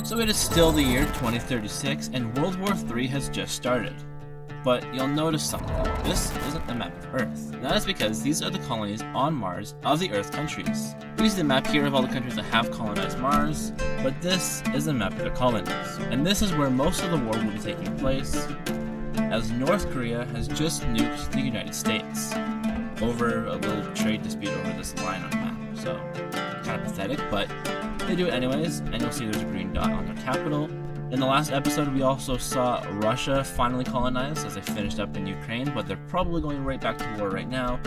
So it is still the year 2036 and World War III has just started. But you'll notice something. This isn't a map of Earth. And that is because these are the colonies on Mars of the Earth countries. We see the map here of all the countries that have colonized Mars, but this is a map of the colonies. And this is where most of the war will be taking place, as North Korea has just nuked the United States over a little trade dispute over this line on the map. So, kind of pathetic, but they do it anyways, and you'll see there's a green dot on their capital. In the last episode, we also saw Russia finally colonize as they finished up in Ukraine, but they're probably going right back to war right now.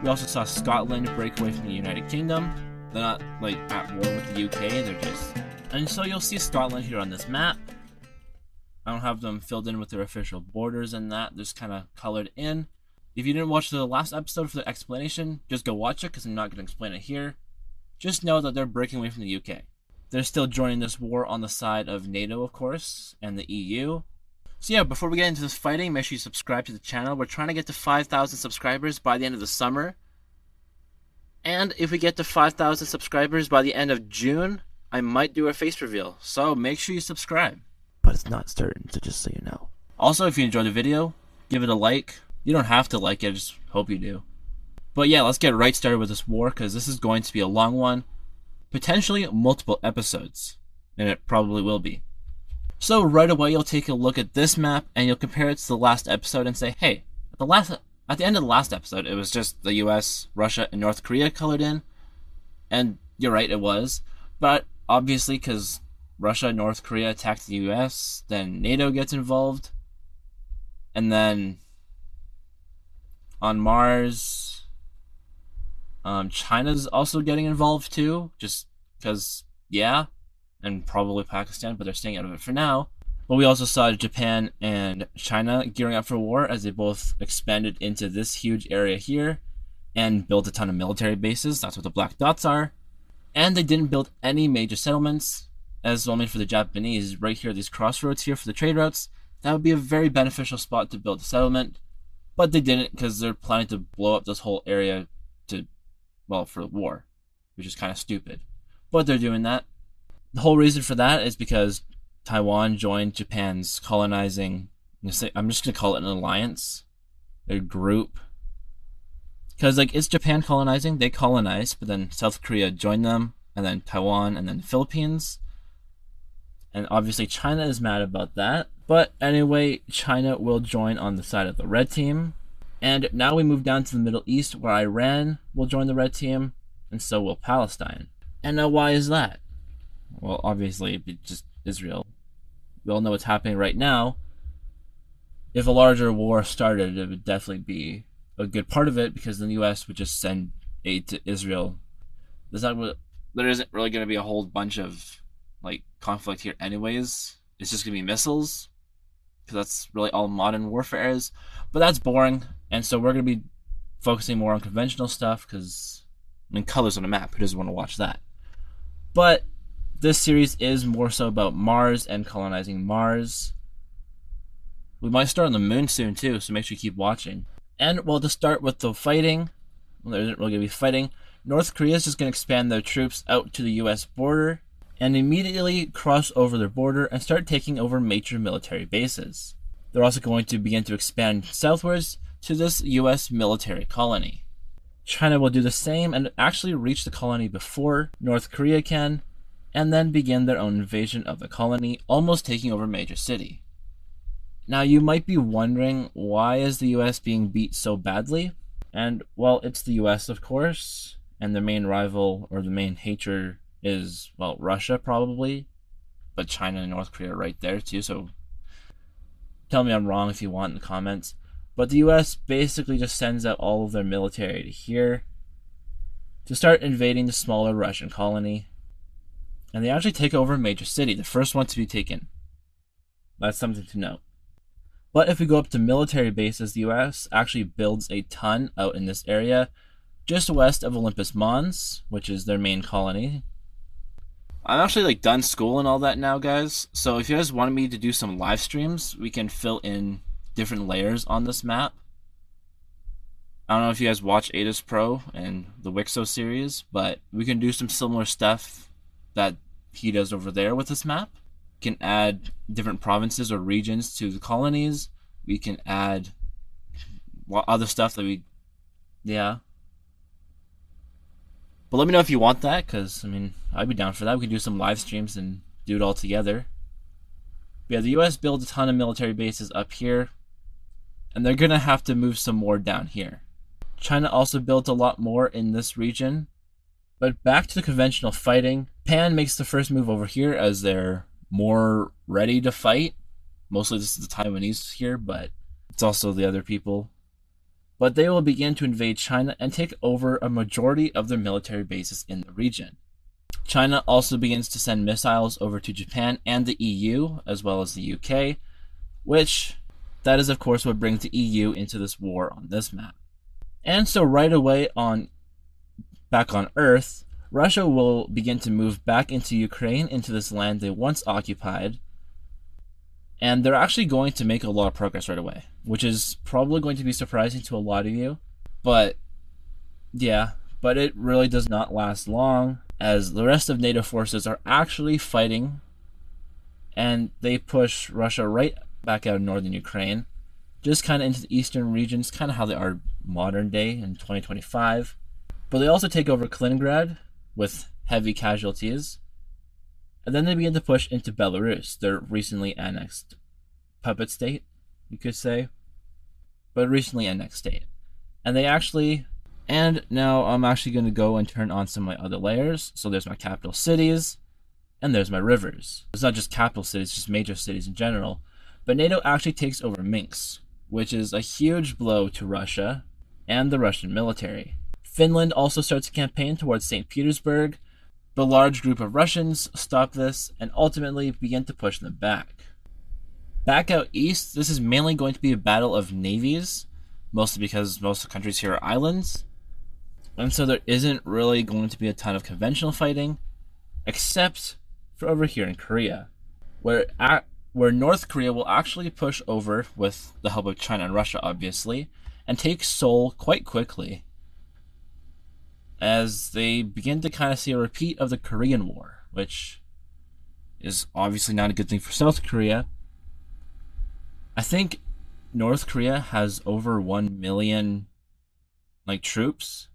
We also saw Scotland break away from the United Kingdom. They're not, like, at war with the UK, they're just... And so you'll see Scotland here on this map. I don't have them filled in with their official borders and that, just kind of colored in. If you didn't watch the last episode for the explanation, just go watch it, because I'm not going to explain it here. Just know that they're breaking away from the UK. They're still joining this war on the side of NATO, of course, and the EU. So yeah, before we get into this fighting, make sure you subscribe to the channel. We're trying to get to 5,000 subscribers by the end of the summer. And if we get to 5,000 subscribers by the end of June, I might do a face reveal. So make sure you subscribe. But it's not certain, so just so you know. Also, if you enjoyed the video, give it a like. You don't have to like it, I just hope you do. But yeah, let's get right started with this war, because this is going to be a long one. Potentially multiple episodes, and it probably will be. So right away you'll take a look at this map and you'll compare it to the last episode and say, hey, at the end of the last episode it was just the US, Russia, and North Korea colored in, and you're right, it was, but obviously because Russia and North Korea attacked the US, then NATO gets involved, and then on Mars, China's also getting involved too, just because, yeah, and probably Pakistan, but they're staying out of it for now. But we also saw Japan and China gearing up for war as they both expanded into this huge area here and built a ton of military bases. That's what the black dots are. And they didn't build any major settlements, as only for the Japanese. Right here, these crossroads here for the trade routes, that would be a very beneficial spot to build a settlement. But they didn't, because they're planning to blow up this whole area to, well, for the war, which is kind of stupid. But they're doing that. The whole reason for that is because Taiwan joined Japan's colonizing, I'm just going to call it an alliance, a group. Because, like, it's Japan colonizing, they colonized, but then South Korea joined them, and then Taiwan, and then the Philippines. And obviously China is mad about that. But anyway, China will join on the side of the red team. And now we move down to the Middle East, where Iran will join the red team, and so will Palestine. And now why is that? Well, obviously, it's just Israel. We all know what's happening right now. If a larger war started, it would definitely be a good part of it, because then the US would just send aid to Israel. There isn't really going to be a whole bunch of, like, conflict here anyways. It's just going to be missiles, because that's really all modern warfare is. But that's boring, and so we're going to be focusing more on conventional stuff, because, I mean, colors on a map, who doesn't want to watch that? But this series is more so about Mars and colonizing Mars. We might start on the moon soon too, so make sure you keep watching. And, well, to start with the fighting, well, there isn't really going to be fighting. North Korea is just going to expand their troops out to the US border and immediately cross over their border and start taking over major military bases. They're also going to begin to expand southwards to this US military colony. China will do the same and actually reach the colony before North Korea can, and then begin their own invasion of the colony, almost taking over a major city. Now you might be wondering, why is the US being beat so badly? And, well, it's the US, of course, and the main rival, or the main hater, is, well, Russia probably, but China and North Korea are right there too, so tell me I'm wrong if you want in the comments. But the US basically just sends out all of their military to here to start invading the smaller Russian colony, and they actually take over a major city, the first one to be taken. That's something to note. But if we go up to military bases, the US actually builds a ton out in this area, just west of Olympus Mons, which is their main colony. I'm actually, like, done school and all that now, guys. So if you guys wanted me to do some live streams, we can fill in different layers on this map. I don't know if you guys watch ADIS Pro and the Wicso series, but we can do some similar stuff that he does over there with this map. We can add different provinces or regions to the colonies. We can add other stuff that yeah. But let me know if you want that, because, I mean, I'd be down for that. We could do some live streams and do it all together. But yeah, the US builds a ton of military bases up here, and they're going to have to move some more down here. China also built a lot more in this region. But back to the conventional fighting, Japan makes the first move over here as they're more ready to fight. Mostly this is the Taiwanese here, but it's also the other people. But they will begin to invade China and take over a majority of their military bases in the region. China also begins to send missiles over to Japan and the EU, as well as the UK, which that is of course what brings the EU into this war on this map. And so right away back on Earth, Russia will begin to move back into Ukraine, into this land they once occupied, and they're actually going to make a lot of progress right away, which is probably going to be surprising to a lot of you. But yeah, but it really does not last long, as the rest of NATO forces are actually fighting, and they push Russia right back out of northern Ukraine, just kind of into the eastern regions, kind of how they are modern day in 2025. But they also take over Kaliningrad with heavy casualties. And then they begin to push into Belarus, their recently annexed puppet state, you could say. But recently annexed state. And now I'm actually going to go and turn on some of my other layers. So there's my capital cities, and there's my rivers. It's not just capital cities, just major cities in general. But NATO actually takes over Minsk, which is a huge blow to Russia and the Russian military. Finland also starts a campaign towards St. Petersburg. The large group of Russians stop this and ultimately begin to push them back. Back out east, this is mainly going to be a battle of navies, mostly because most of the countries here are islands. And so there isn't really going to be a ton of conventional fighting, except for over here in Korea, where North Korea will actually push over with the help of China and Russia, obviously, and take Seoul quite quickly, as they begin to kind of see a repeat of the Korean War, which is obviously not a good thing for South Korea. I think North Korea has over 1 million troops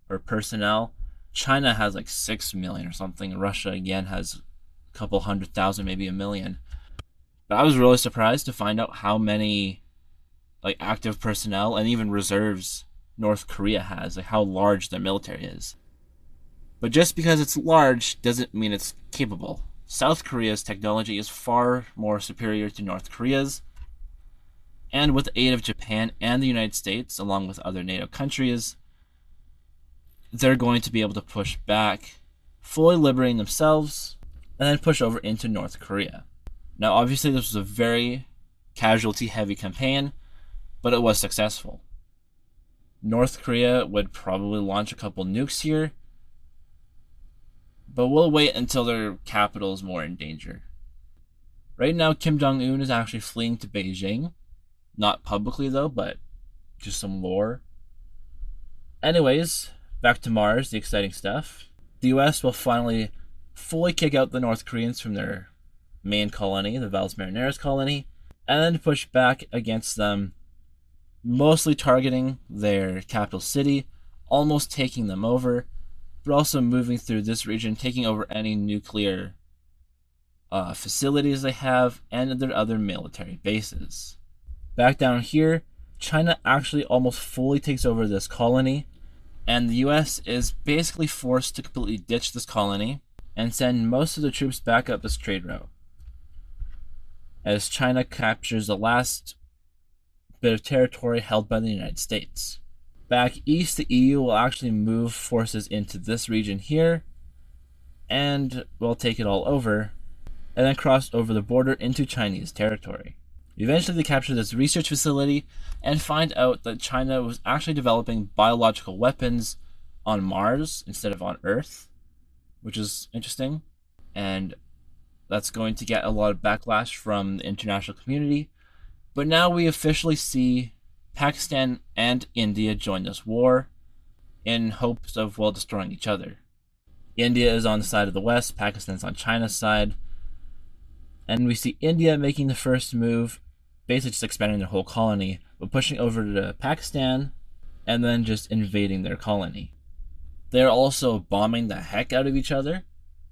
or personnel. China has like 6 million or something, and Russia again has a couple 100,000, maybe 1 million. But I was really surprised to find out how many active personnel and even reserves North Korea has, how large their military is. But just because it's large doesn't mean it's capable. South Korea's technology is far more superior to North Korea's, and with the aid of Japan and the United States, along with other NATO countries, they're going to be able to push back, fully liberating themselves, and then push over into North Korea. Now, obviously, this was a very casualty-heavy campaign, but it was successful. North Korea would probably launch a couple nukes here, but we'll wait until their capital is more in danger. Right now, Kim Jong-un is actually fleeing to Beijing. Not publicly, though, but just some lore. Anyways, back to Mars, the exciting stuff. The US will finally fully kick out the North Koreans from their main colony, the Valles Marineris colony, and then push back against them, mostly targeting their capital city, almost taking them over, but also moving through this region, taking over any nuclear facilities they have and their other military bases. Back down here, China actually almost fully takes over this colony, and the US is basically forced to completely ditch this colony and send most of the troops back up this trade route, as China captures the last bit of territory held by the United States. Back east, the EU will actually move forces into this region here, and will take it all over, and then cross over the border into Chinese territory. Eventually, they capture this research facility and find out that China was actually developing biological weapons on Mars instead of on Earth, which is interesting, and that's going to get a lot of backlash from the international community. But now we officially see Pakistan and India join this war in hopes of, destroying each other. India is on the side of the West, Pakistan's on China's side. And we see India making the first move, basically just expanding their whole colony, but pushing over to Pakistan and then just invading their colony. They're also bombing the heck out of each other.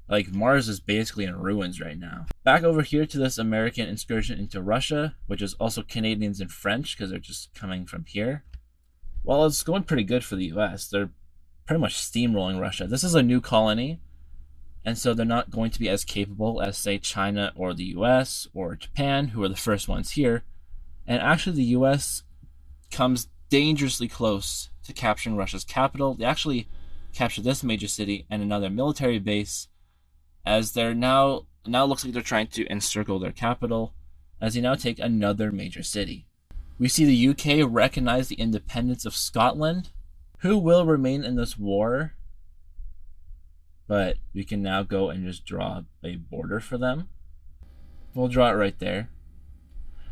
Like, Mars is basically in ruins right now. Back over here to this American incursion into Russia, which is also Canadians and French, because they're just coming from here. Well, it's going pretty good for the US. They're pretty much steamrolling Russia. This is a new colony, and so they're not going to be as capable as, say, China or the US or Japan, who are the first ones here. And actually, the US comes dangerously close to capturing Russia's capital. They actually capture this major city and another military base, as they're now looks like they're trying to encircle their capital, as they now take another major city. We see the UK recognize the independence of Scotland, who will remain in this war, but we can now go and just draw a border for them. We'll draw it right there.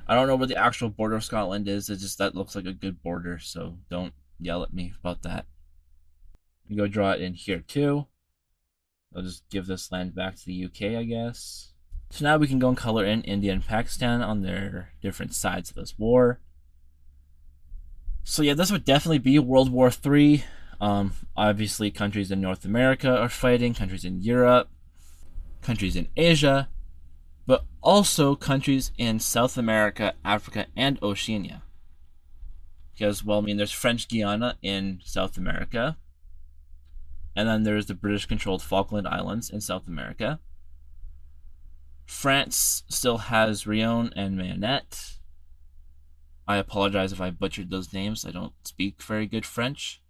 I don't know where the actual border of Scotland is, it's just that looks like a good border, so don't yell at me about that. You go draw it in here too. I'll just give this land back to the UK, I guess. So now we can go and color in India and Pakistan on their different sides of this war. So yeah, this would definitely be World War III. Obviously, countries in North America are fighting, countries in Europe, countries in Asia, but also countries in South America, Africa, and Oceania. Because, well, I mean, there's French Guiana in South America, and then there's the British-controlled Falkland Islands in South America. France still has Réunion and Mayotte. I apologize if I butchered those names. I don't speak very good French.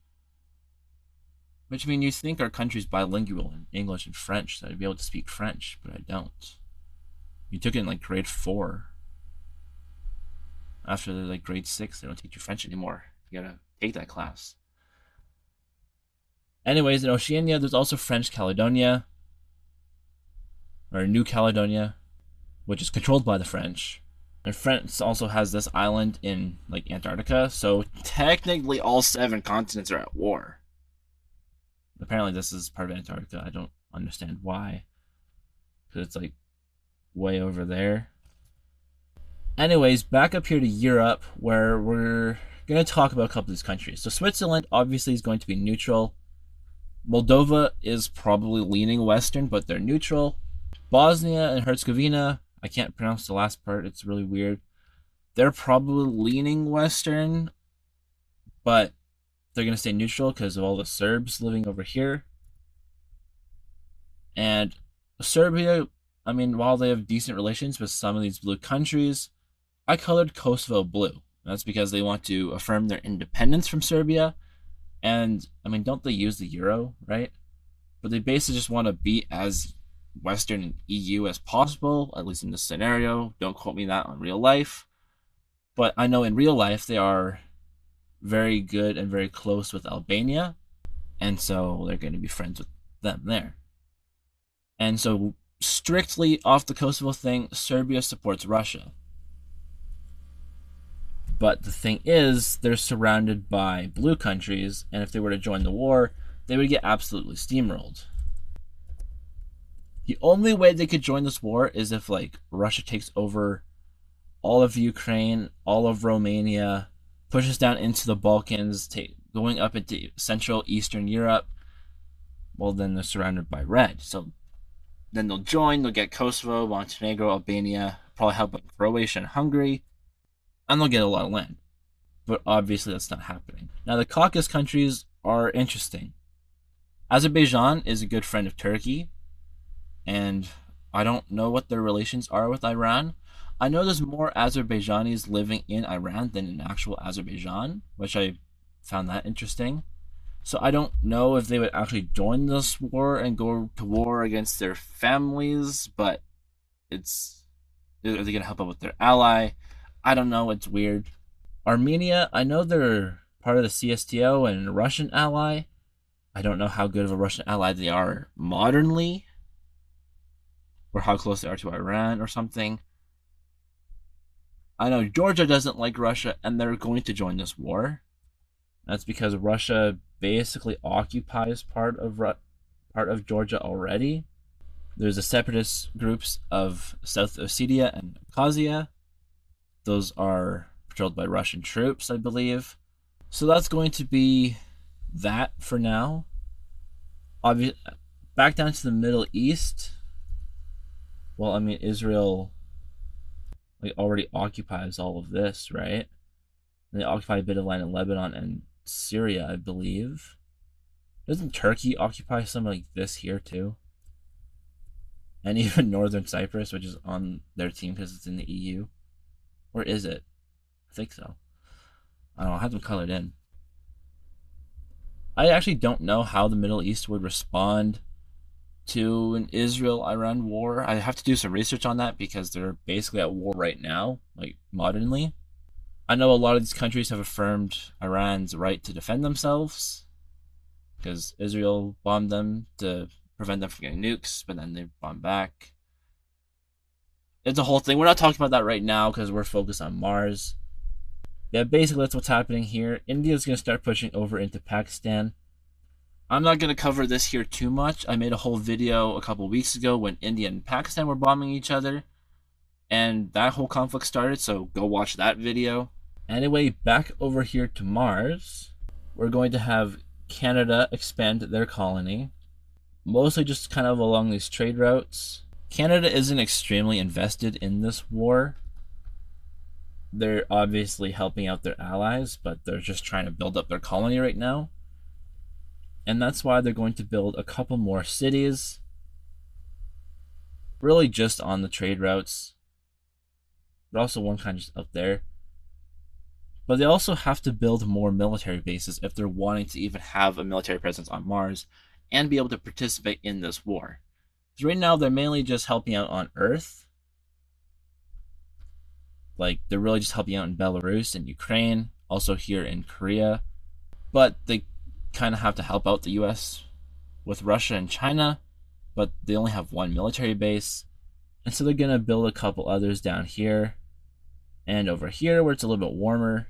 Which, I mean, you think our country's bilingual in English and French, that I'd be able to speak French, but I don't. You took it in, like, grade 4. After, like, grade 6, they don't teach you French anymore. You gotta take that class. Anyways, in Oceania, there's also French Caledonia, or New Caledonia, which is controlled by the French. And France also has this island in, like, Antarctica, so technically all 7 continents are at war. Apparently this is part of Antarctica. I don't understand why, because it's, like, way over there. Anyways, back up here to Europe, where we're going to talk about a couple of these countries. So Switzerland obviously is going to be neutral. Moldova is probably leaning Western, but they're neutral. Bosnia and Herzegovina, I can't pronounce the last part, it's really weird. They're probably leaning Western, but they're going to stay neutral because of all the Serbs living over here. And Serbia, I mean, while they have decent relations with some of these blue countries, I colored Kosovo blue. That's because they want to affirm their independence from Serbia. And, I mean, don't they use the euro, right? But they basically just want to be as Western and EU as possible, at least in this scenario. Don't quote me that on real life. But I know in real life they are very good and very close with Albania. And so they're going to be friends with them there. And so, strictly off the Kosovo thing, Serbia supports Russia. But the thing is, they're surrounded by blue countries, and if they were to join the war, they would get absolutely steamrolled. The only way they could join this war is if, like, Russia takes over all of Ukraine, all of Romania, pushes down into the Balkans, going up into Central Eastern Europe. Well, then they're surrounded by red. So then they'll join, they'll get Kosovo, Montenegro, Albania, probably help out Croatia and Hungary, and they'll get a lot of land. But obviously that's not happening. Now the Caucasus countries are interesting. Azerbaijan is a good friend of Turkey, and I don't know what their relations are with Iran. I know there's more Azerbaijanis living in Iran than in actual Azerbaijan, which I found that interesting. So I don't know if they would actually join this war and go to war against their families, but are they going to help out with their ally? I don't know, it's weird. Armenia, I know they're part of the CSTO and a Russian ally. I don't know how good of a Russian ally they are modernly, or how close they are to Iran or something. I know Georgia doesn't like Russia, and they're going to join this war. That's because Russia basically occupies part of part of Georgia already. There's the separatist groups of South Ossetia and Abkhazia. Those are patrolled by Russian troops, I believe. So that's going to be that for now. Back down to the Middle East. Well, I mean, Israel already occupies all of this, right? And they occupy a bit of land in Lebanon and Syria, I believe. Doesn't Turkey occupy some like this here too? And even Northern Cyprus, which is on their team because it's in the EU. Or is it? I think so. I don't know, I have them colored in. I actually don't know how the Middle East would respond to an Israel-Iran war. I have to do some research on that because they're basically at war right now, like modernly. I know a lot of these countries have affirmed Iran's right to defend themselves because Israel bombed them to prevent them from getting nukes, but then they bombed back. It's a whole thing. We're not talking about that right now because we're focused on Mars. Yeah, basically that's what's happening here. India's going to start pushing over into Pakistan. I'm not going to cover this here too much. I made a whole video a couple weeks ago when India and Pakistan were bombing each other. And that whole conflict started, so go watch that video. Anyway, back over here to Mars. We're going to have Canada expand their colony. Mostly just kind of along these trade routes. Canada isn't extremely invested in this war. They're obviously helping out their allies, but they're just trying to build up their colony right now. And that's why they're going to build a couple more cities. Really just on the trade routes. But also one kind of just up there. But they also have to build more military bases if they're wanting to even have a military presence on Mars and be able to participate in this war. Because right now they're mainly just helping out on Earth. They're really just helping out in Belarus and Ukraine, also here in Korea. But they kind of have to help out the US with Russia and China, but they only have one military base. And so they're going to build a couple others down here and over here where it's a little bit warmer.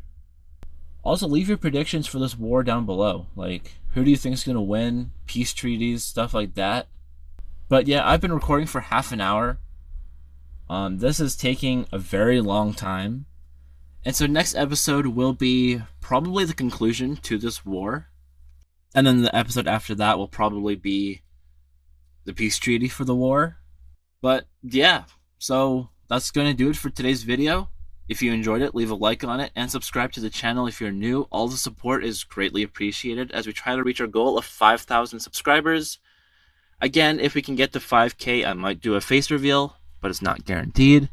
Also, leave your predictions for this war down below. Who do you think is going to win? Peace treaties, stuff like that. But yeah, I've been recording for half an hour. This is taking a very long time. And so next episode will be probably the conclusion to this war. And then the episode after that will probably be the peace treaty for the war. But yeah, so that's going to do it for today's video. If you enjoyed it, leave a like on it and subscribe to the channel if you're new. All the support is greatly appreciated as we try to reach our goal of 5,000 subscribers. Again, if we can get to 5K, I might do a face reveal, but it's not guaranteed.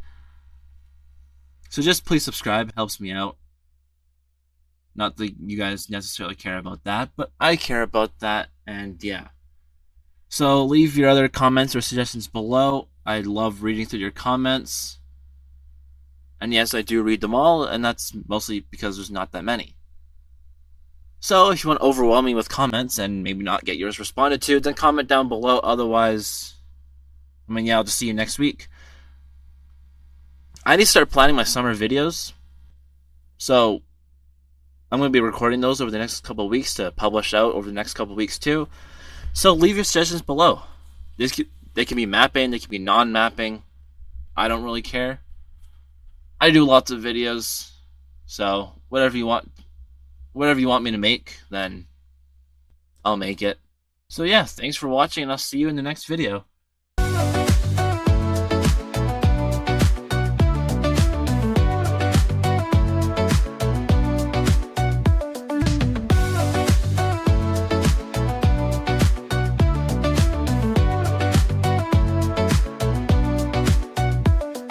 So just please subscribe, it helps me out. Not that you guys necessarily care about that, but I care about that, and yeah. So leave your other comments or suggestions below. I love reading through your comments. And yes, I do read them all, and that's mostly because there's not that many. So if you want to overwhelm me with comments and maybe not get yours responded to, then comment down below. Otherwise, I'll just see you next week. I need to start planning my summer videos. So I'm going to be recording those over the next couple of weeks to publish out over the next couple of weeks too. So leave your suggestions below. They can be mapping, they can be non-mapping. I don't really care. I do lots of videos, so whatever you want me to make, then I'll make it. So yeah, thanks for watching, and I'll see you in the next video.